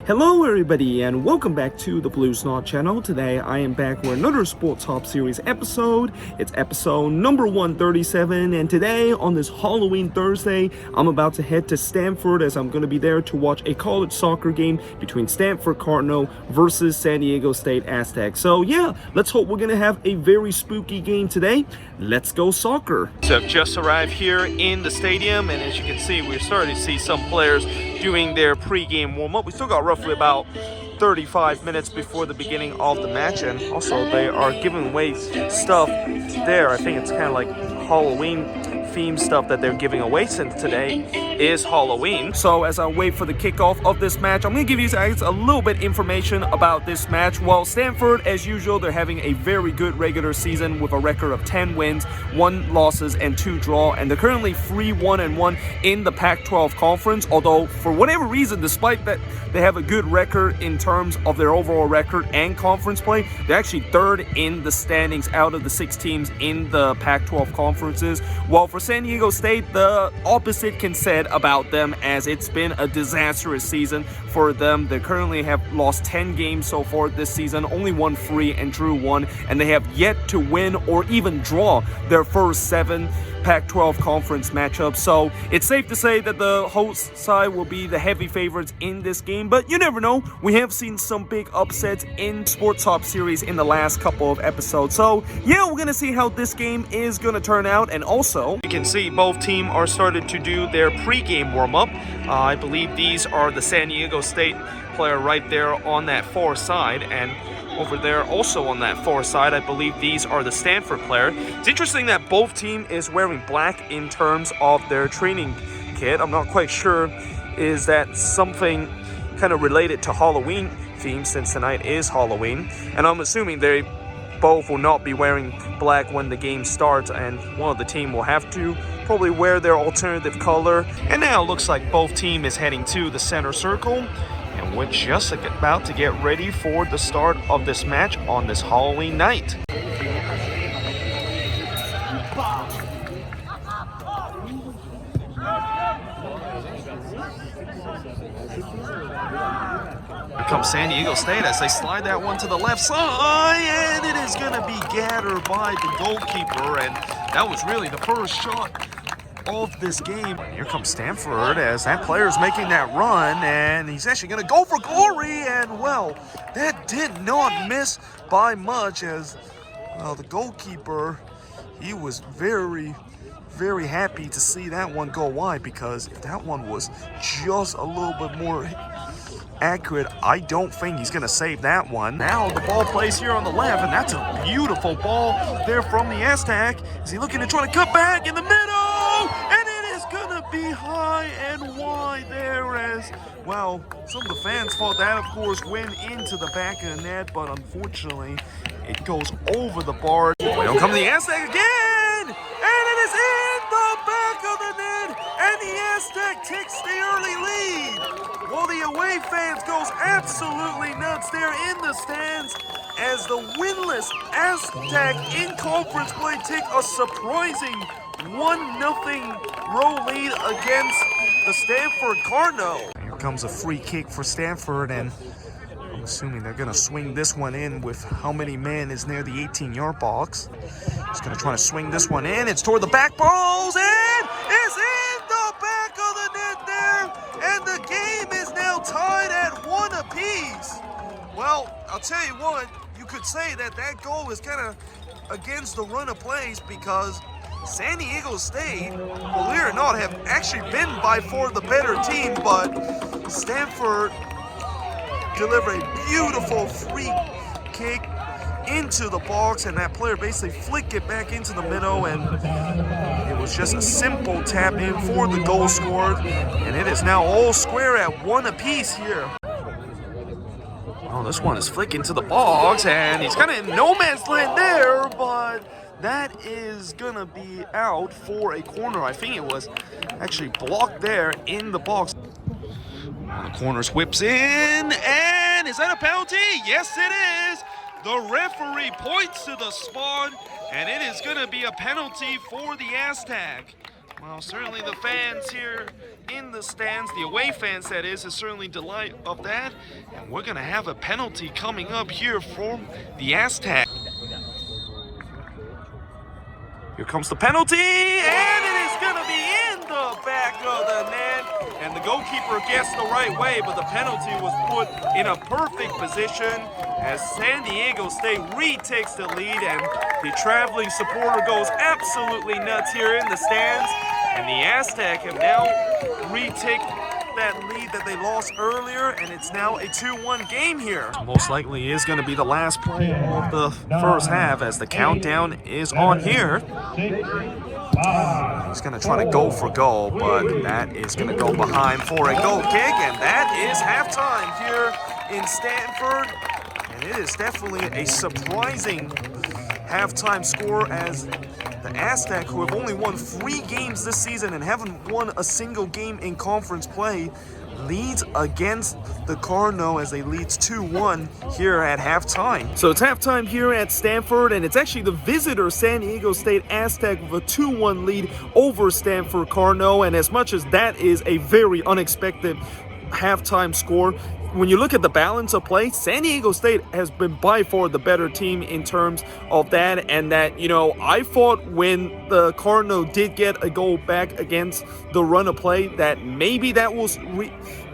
Hello everybody and welcome back to the Blue Snot channel. Today I am back with another Sporthop series episode. It's episode number 137, and today on this Halloween Thursday I'm about to head to Stanford as I'm going to be there to watch a college soccer game between Stanford Cardinals versus San Diego State Aztecs. So yeah, let's hope we're going to have a very spooky game today. Let's go soccer. So I've just arrived here in the stadium, and as you can see, we're starting to see some players doing their pre-game warm-up. We still got roughly about 35 minutes before the beginning of the match, and also they are giving away stuff there. I think it's kind of like Halloween themed stuff that they're giving away since today is Halloween. So as I wait for the kickoff of this match, I'm going to give you guys a little bit information about this match. Well, Stanford, as usual, they're having a very good regular season with a record of 10 wins, 1 losses, and 2 draw, and they're currently 3-1-1 in the Pac-12 conference, although for whatever reason, despite that they have a good record in terms of their overall record and conference play, they're actually 3rd in the standings out of the 6 teams in the Pac-12 conferences. Well, for San Diego State, the opposite can said about them, as it's been a disastrous season for them. They currently have lost 10 games so far this season, only won 3 and drew 1, and they have yet to win or even draw their first 7 Pac-12 conference matchups. So it's safe to say that the host side will be the heavy favorites in this game, but you never know. We have seen some big upsets in Sporthop series in the last couple of episodes. So yeah, we're gonna see how this game is gonna turn out. And also, you can see both teams are started to do their pre-game warm-up. I believe these are the San Diego State player right there on that far side, and over there also on that far side, I believe these are the Stanford player. It's interesting that both team is wearing black in terms of their training kit. I'm not quite sure, is that something kind of related to Halloween theme, since tonight is Halloween, and I'm assuming they both will not be wearing black when the game starts, and one of the team will have to probably wear their alternative color. And now it looks like both team is heading to the center circle, and we're just about to get ready for the start of this match on this Halloween night. Here comes San Diego State as they slide that one to the left side, and it is going to be gathered by the goalkeeper, and that was really the first shot of this game. Here comes Stanford as that player is making that run, and he's actually going to go for glory, and well, that did not miss by much, as well, the goalkeeper, he was very happy to see that one go wide, because if that one was just a little bit more accurate, I don't think he's going to save that one. Now the ball plays here on the left, and that's a beautiful ball there from the Aztec. Is he looking to try to cut back in the middle? And it is going to be high and wide there, as, well, some of the fans thought that, of course, went into the back of the net, but unfortunately, it goes over the bar. Here comes the Aztec again! And it is in the back of the net, and the Aztec takes the early lead. Well, the away fans goes absolutely nuts there in the stands, as the winless Aztec in conference play take a surprising 1-0 road lead against the Stanford Cardinals. Here comes a free kick for Stanford, and I'm assuming they're going to swing this one in with how many men is near the 18-yard box. He's going to try to swing this one in. It's toward the back post, and it's in the back of the net there, and the game is now tied at 1 apiece. Well, I'll tell you what, you could say that that goal is kind of against the run of plays, because San Diego State, believe it or not, have actually been by far the better team, but Stanford delivered a beautiful free kick into the box, and that player basically flicked it back into the middle, and it was just a simple tap in for the goal scored, and it is now all square at 1 apiece here. Oh, this one is flicking to the box, and he's kind of in no man's land there, but that is gonna be out for a corner. I think it was actually blocked there in the box. The corners whips in, and is that a penalty? Yes, it is. The referee points to the spot, and it is gonna be a penalty for the Aztec. Well, certainly the fans here in the stands, the away fans that is certainly delight of that. And we're going to have a penalty coming up here for the Aztecs. Here comes the penalty, and it is going to be in the back of the net. And the goalkeeper guessed the right way, but the penalty was put in a perfect position as San Diego State retakes the lead, and the traveling supporter goes absolutely nuts here in the stands. And the Aztecs have now retaken that lead that they lost earlier, and it's now a 2-1 game here. Most likely is going to be the last play of the first half as the countdown is on here. He's going to try to go for goal, but that is going to go behind for a goal kick, and that is halftime here in Stanford. And it is definitely a surprising halftime score as the Aztecs, who have only won 3 games this season and haven't won a single game in conference play, leads against the Cardinals as they lead 2-1 here at halftime. So it's halftime here at Stanford, and it's actually the visitor San Diego State Aztecs with a 2-1 lead over Stanford Cardinals. And as much as that is a very unexpected halftime score, when you look at the balance of play, San Diego State has been by far the better team in terms of that. And that, you know, I thought when the Cardinals did get a goal back against the run of play that maybe that will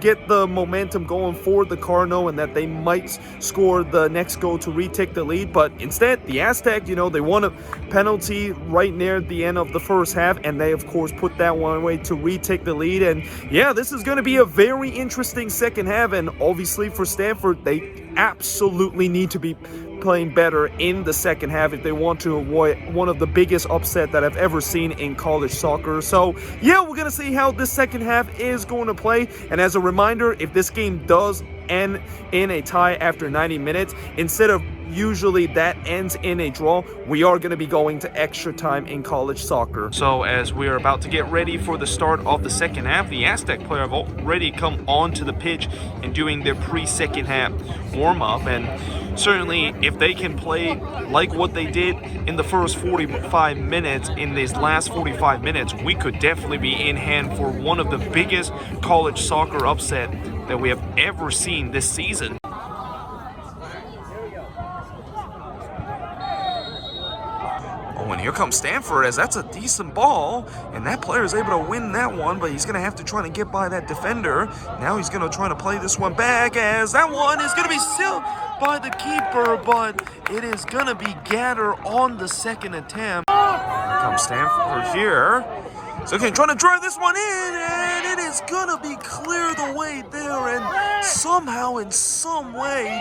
get the momentum going for the Cardinals and that they might score the next goal to retake the lead. But instead, the Aztecs, you know, they won a penalty right near the end of the first half, and they, of course, put that one away to retake the lead. And yeah, this is going to be a very interesting second half, and obviously for Stanford, they absolutely need to be playing better in the second half if they want to avoid one of the biggest upset that I've ever seen in college soccer. So yeah, we're going to see how this second half is going to play. And as a reminder, if this game does end in a tie after 90 minutes, instead of usually that ends in a draw, we are going to be going to extra time in college soccer. So as we are about to get ready for the start of the second half, the Aztec player have already come onto the pitch and doing their pre-second half warm-up. And certainly if they can play like what they did in the first 45 minutes, in these last 45 minutes, we could definitely be in hand for one of the biggest college soccer upset that we have ever seen this season. Oh, and here comes Stanford, as that's a decent ball, and that player is able to win that one, but he's going to have to try to get by that defender. Now he's going to try to play this one back, as that one is going to be sealed by the keeper, but it is going to be Gatter on the second attempt. Here comes Stanford here. So okay, trying to drive this one in, and it is going to be clear the way there, and somehow, in some way,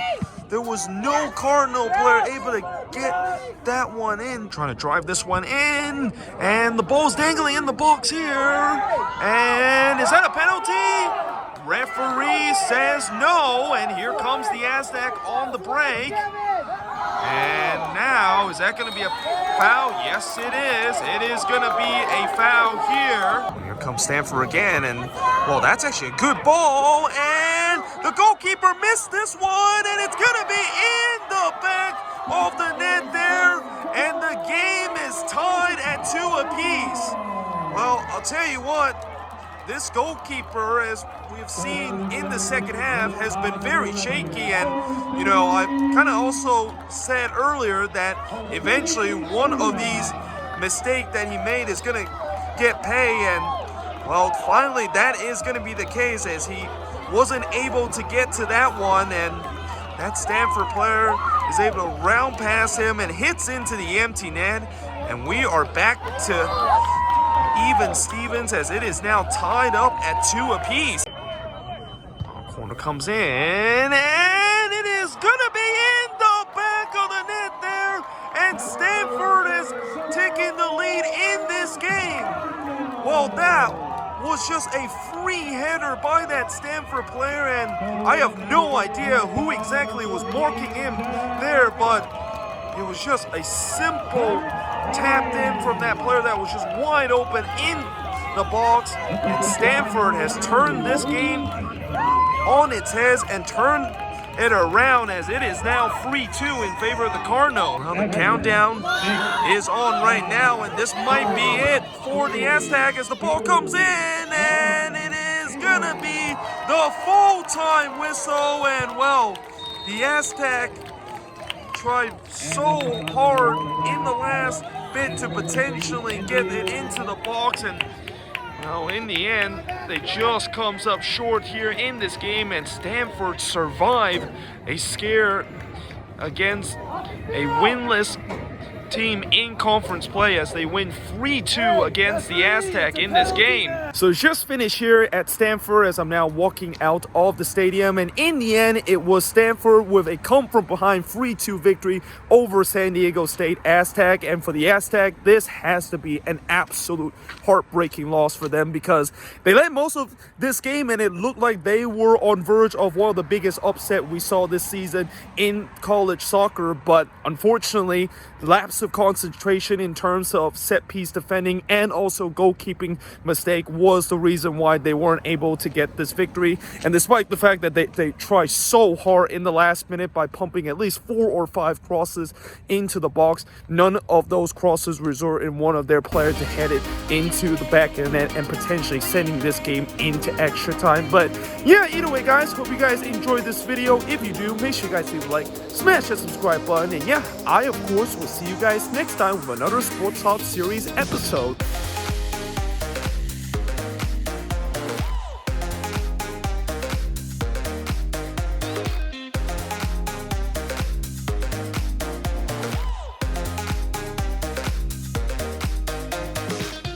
there was no Cardinal player able to get that one in. Trying to drive this one in, and the ball's dangling in the box here. And is that a penalty? Referee says no, and here comes the Aztec on the break. And now, is that going to be a foul? Yes, it is. It is going to be a foul here. Here comes Stanford again, and, well, that's actually a good ball, and the goalkeeper missed this one, and it's going to be in the back of the net there, and the game is tied at 2 apiece. Well, I'll tell you what, this goalkeeper, as we've seen in the second half, has been very shaky. And, you know, I kind of also said earlier that eventually one of these mistakes that he made is going to get pay. And, well, finally that is going to be the case, as he wasn't able to get to that one. And that Stanford player is able to round past him and hits into the empty net. And we are back to even Stevens, as it is now tied up at 2 apiece. Corner comes in, and it is gonna be in the back of the net there, and Stanford is taking the lead in this game. Well, that was just a free header by that Stanford player, and I have no idea who exactly was marking him there, but it was just a simple tapped in from that player that was just wide open in the box. And Stanford has turned this game on its head and turned it around, as it is now 3-2 in favor of the Cardinals. Well, the countdown is on right now, and this might be it for the Aztec as the ball comes in, and it is gonna be the full-time whistle. And well, the Aztec tried so hard in the last bit to potentially get it into the box, and well, in the end, they just comes up short here in this game, and Stanford survived a scare against a winless team in conference play as they win 3-2 against the Aztec in this game. So just finished here at Stanford as I'm now walking out of the stadium, and in the end it was Stanford with a come from behind 3-2 victory over San Diego State Aztec. And for the Aztec, this has to be an absolute heartbreaking loss for them, because they led most of this game and it looked like they were on verge of one of the biggest upset we saw this season in college soccer, but unfortunately lapse of concentration in terms of set piece defending and also goalkeeping mistake was the reason why they weren't able to get this victory. And despite the fact that they tried so hard in the last minute by pumping at least 4 or 5 crosses into the box, none of those crosses result in one of their players to head it into the back of the net and potentially sending this game into extra time. But yeah, either way guys, hope you guys enjoyed this video. If you do, make sure you guys leave a like, smash that subscribe button, and yeah, I of course will see you guys next time with another Sporthop series episode.